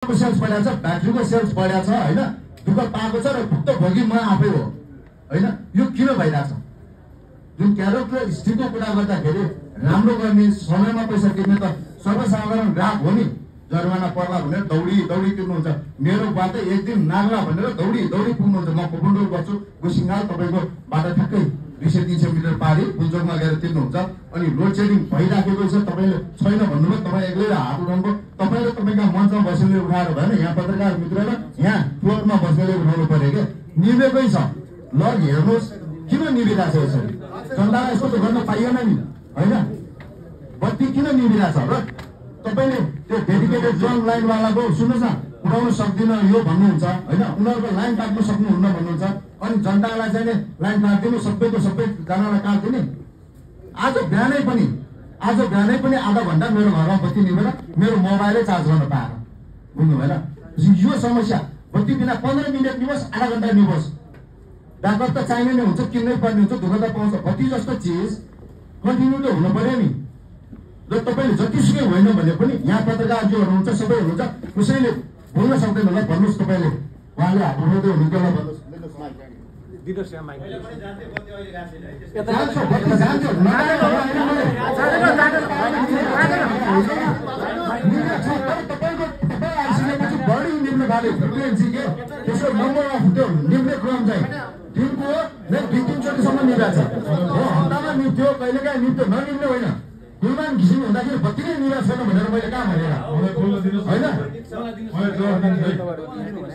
Sales बढाएको छ, ब्याट्रीको sales बढाएको छ हैन, दुःख पाएको छ र भुक्तभोगी म आफै हो हैन। यो किन भइरहेछ? जुन क्यारेक्टर स्थितिको कुरा गर्दाखेरि राम्रो गर्ने, समयमा पैसा तिर्ने त सर्वसाधारण ग्राहक हो नि। जरिवाना पर्ला भनेर दौडी तिर्नुहुन्छ। मेरो बाटो एक दिन नाग्ला भनेर दौडी पुग्नुहुन्छ। म कुपुन्डोल बस्छु, गुसिङाल तपाईँको बाटो ठ्याक्कै 200-300 मिटर पारी पुल्चोकमा गएर तिर्नुहुन्छ। अनि लोड सेडिङ भइराखेको छ, तपाईँले छैन भन्नुभयो, तपाईँ एक्लै हात उठाउनु, तपाईँले तपाईँका मञ्चमा बसेर उठाएर भएन, यहाँ पत्रकार मित्रले यहाँ फ्लोरमा बसेर उठाउनु पर्यो क्या। निभेकै छ, ल हेर्नुहोस् किन निभिरहेछ यसरी? जनतालाई यस्तो त गर्न पाइएन नि होइन। बत्ती किन निभिरहेछ र तपाईँले त्यो डेडिकेटेड जन लाइनवालाको सुन्नुहोस् न, उठाउन सक्दिनँ यो भन्नुहुन्छ होइन, उनीहरूको लाइन काट्नु सक्नुहुन्न भन्नुहुन्छ। अनि जनतालाई चाहिँ लाइन काटिदिनु, सबैको सबैजनालाई काटिदिने। आज बिहानै पनि आधा घन्टा मेरो घरमा बत्ती निभेर मेरो मोबाइलै चार्ज गर्न पाएर, बुझ्नु भएन? यो समस्या बत्ती बिना 15 मिनट निभोस्, आधा घन्टा निभोस्, ब्याकअप त चाहिने नै हुन्छ, किन्नै पर्ने हुन्छ, दुःख त पाउँछ। बत्ती जस्तो चिज कन्टिन्यू त हुनु पर्यो नि। र तपाईँले जतिसुकै होइन भने पनि यहाँ पत्रकारजीहरू हुनुहुन्छ, सबै हुनुहुन्छ, कसैले बोल्न सक्दैन होला, भन्नुहोस् तपाईँले। उहाँले हात उठाउँदै हुनुहुन्छ, ल भन्नुहोस्। बढी निम्न थाल्यो फ्रिक्वेन्सी के त्यसको नम्बरमा फुट्यो निम्ने क्रम चाहिँ दिनको 2-3चोटिसम्म निभाएको छ हो। हप्तामा निप्थ्यो, कहिलेकाहीँ निप्थ्यो, ननिम्ने होइन। कुलमान घिसिङ हुँदाखेरि बत्ती नै निभाएको छैन भनेर मैले कहाँ भनेर होइन।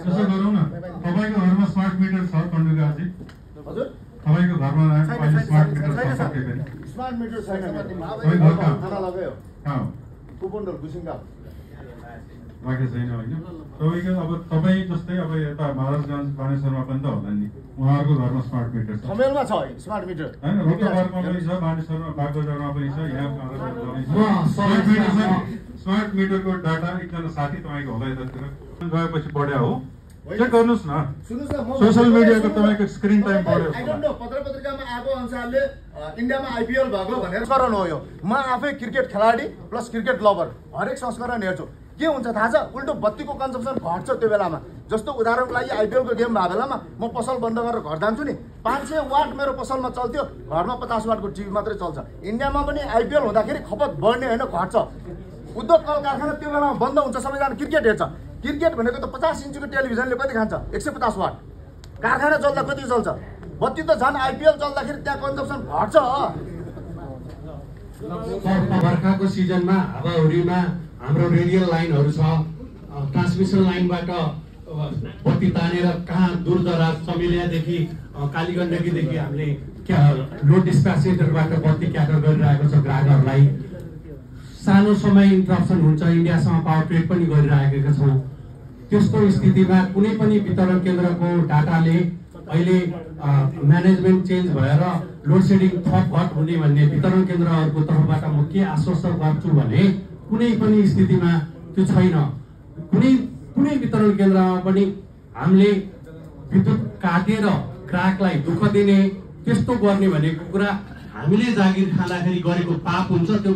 त्यसो गरौँ न, तपाईँको घरमा स्मार्ट मिटर छ कण्डुगाजी? हजुर, तपाईँको घरमा अहिले स्मार्ट मिटर छ? स्मार्ट मिटर छैन, थाना लगायो कुपुन्डोल गुसिङगाउँ राखेको छैन होइन। तपाईँको अब तपाईँ जस्तै अब यता महाराजगञ्ज बानेश्वरमा पनि त होला नि, उहाँहरूको घरमा स्मार्ट मिटर छ? ठमेलमा छ स्मार्ट मिटर होइन, रोक्ताबारमा पनि छ, बानेश्वरमा, बागबजारमा पनि छ, यहाँ स्मार्ट मिटरको डाटा एकजना साथी तपाईँको होला यतातिर गएपछि बढ्या हो, चेक गर्नुहोस् न। सोसियल मिडियाको तपाईँको स्क्रिन टाइम बढ्यो। पत्रपत्रिकामा आएको अनुसारले इन्डियामा आइपिएल भएको भनेर संस्करण हो यो। म आफै क्रिकेट खेलाडी प्लस क्रिकेट लभर, हरेक संस्करण हेर्छु। के हुन्छ थाहा छ? उल्टो बत्तीको कन्जम्सन घट्छ त्यो बेलामा। जस्तो उदाहरणको लागि आइपिएलको गेम भएको बेलामा म पसल बन्द गरेर घर जान्छु नि, 500 वाट मेरो पसलमा चल्थ्यो, घरमा 50 वाटको टिभी मात्रै चल्छ। इन्डियामा पनि आइपिएल हुँदाखेरि खपत बढ्ने होइन, घट्छ। उद्योग कल कारखाना त्यो बेलामा बन्द हुन्छ, सबैजना क्रिकेट हेर्छ। क्रिकेट भनेको त 50 इन्चको टेलिभिजनले कति खान्छ? 150 वाट। कारखाना चल्दा कति चल्छ? बत्ती त झन् आइपिएल चल्दाखेरि त्यहाँ कन्जम्सन घट्छ। बर्खाको सिजनमा हावाहुरीमा हाम्रो रेडियल लाइनहरू छ, ट्रान्समिसन लाइनबाट बत्ती तानेर कहाँ दूरदराज चमेलियादेखि कालीगण्डकीदेखि हामीले लोड डिस्प्याचेटरबाट बत्ती क्याटर गरिरहेको छ ग्राहकहरूलाई। सानो समय इन्टरप्सन हुन्छ, इन्डियासँग पावर ट्रेड पनि गरिरहेका छौँ। त्यस्तो स्थितिमा कुनै पनि वितरण केन्द्रको डाटाले अहिले म्यानेजमेन्ट चेन्ज भएर लोड सेडिङ थप घट हुने भन्ने वितरण केन्द्रहरूको तर्फबाट म के आश्वस्त गर्छु भने कुनै पनि स्थितिमा त्यो छैन। कुनै वितरण केन्द्रमा पनि हामीले विद्युत काटेर ग्राहकलाई दुःख दिने त्यस्तो गर्ने भनेको कुरा हामीले जागिर खाँदाखेरि गरेको पाप हुन्छ। त्यो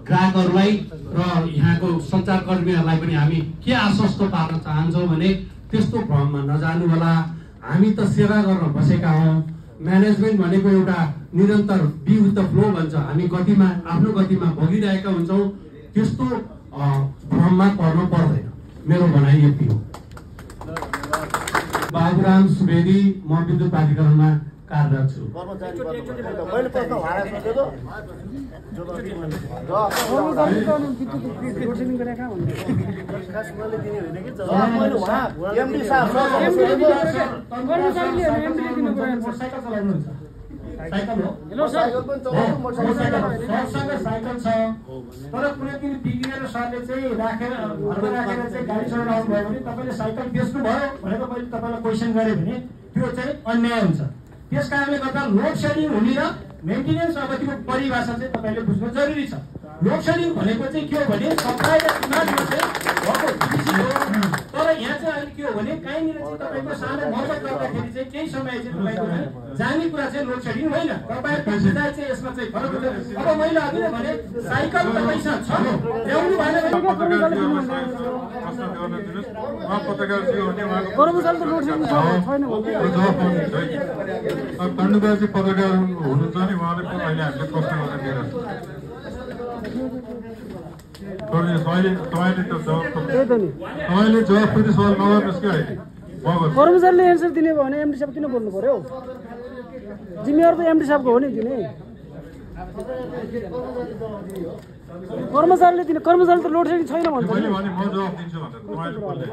ग्राहकहरूलाई र यहाँको सञ्चारकर्मीहरूलाई पनि हामी के आश्वस्त पार्न चाहन्छौँ भने त्यस्तो भ्रममा नजानु होला। हामी त सेवा गर्न बसेका हौँ। म्यानेजमेन्ट भनेको एउटा निरन्तर बी विथ द फ्लो भन्छ, हामी गतिमा आफ्नो गतिमा बगिरहेका हुन्छौँ। त्यस्तो भ्रममा पर्नु पर्दैन, मेरो भनाइ यति हो। बाबुराम सुवेदी, म विद्युत प्राधिकरणमा कार्यरत छु। साइकल छ तर कुनै दिन बिग्रिएर सरले चाहिँ राखेर घरमा राखेर चाहिँ गाडी चलाउनु भयो भने तपाईँले साइकल बेच्नु भयो भनेर मैले तपाईँलाई क्वेसन गरेँ भने त्यो चाहिँ अन्याय हुन्छ। त्यस कारणले गर्दा लोड सेडिङ हुने र मेन्टेनेन्स अवधिको परिभाषा चाहिँ तपाईँले बुझ्नु जरुरी छ। लोड सेडिङ भनेको चाहिँ के हो भने सप्लाई र डिमान्डमा चाहिँ भएको डिफिसिट हो। तर यहाँ चाहिँ अहिले के हो भने कहीँनिर चाहिँ तपाईँको सानो मर्मत गर्दाखेरि चाहिँ केही समय चाहिँ तपाईँको चाहिँ जाने कुरा चाहिँ लोड सेडिङ होइन। तपाईँहरूको बुझाइ चाहिँ यसमा चाहिँ फरक हुन्छ। अब मैले अघि नै भने साइकल तपाईँसँग छ ल्याउनु भएन भने खण्डदाजी पत्रकार हुनुहुन्छ नि, उहाँले पनि अहिले हामीले प्रश्न गर्न दिइरहेको तपाईँले जवाफ पनि सवाल नगर्नुहोस् क्या अहिले। कर्मचारीले एन्सर दिने भयो भने एमडी साहब किन बोल्नु पर्यो? जिम्मेवार त एमडी साहबको हो नि दिने। कर्मचारीले दिने, कर्मचारी त लोड सेडिङ छैन भन्छ। मैले भने म जवाफ दिन्छु भनेर तपाईँले बोल्दै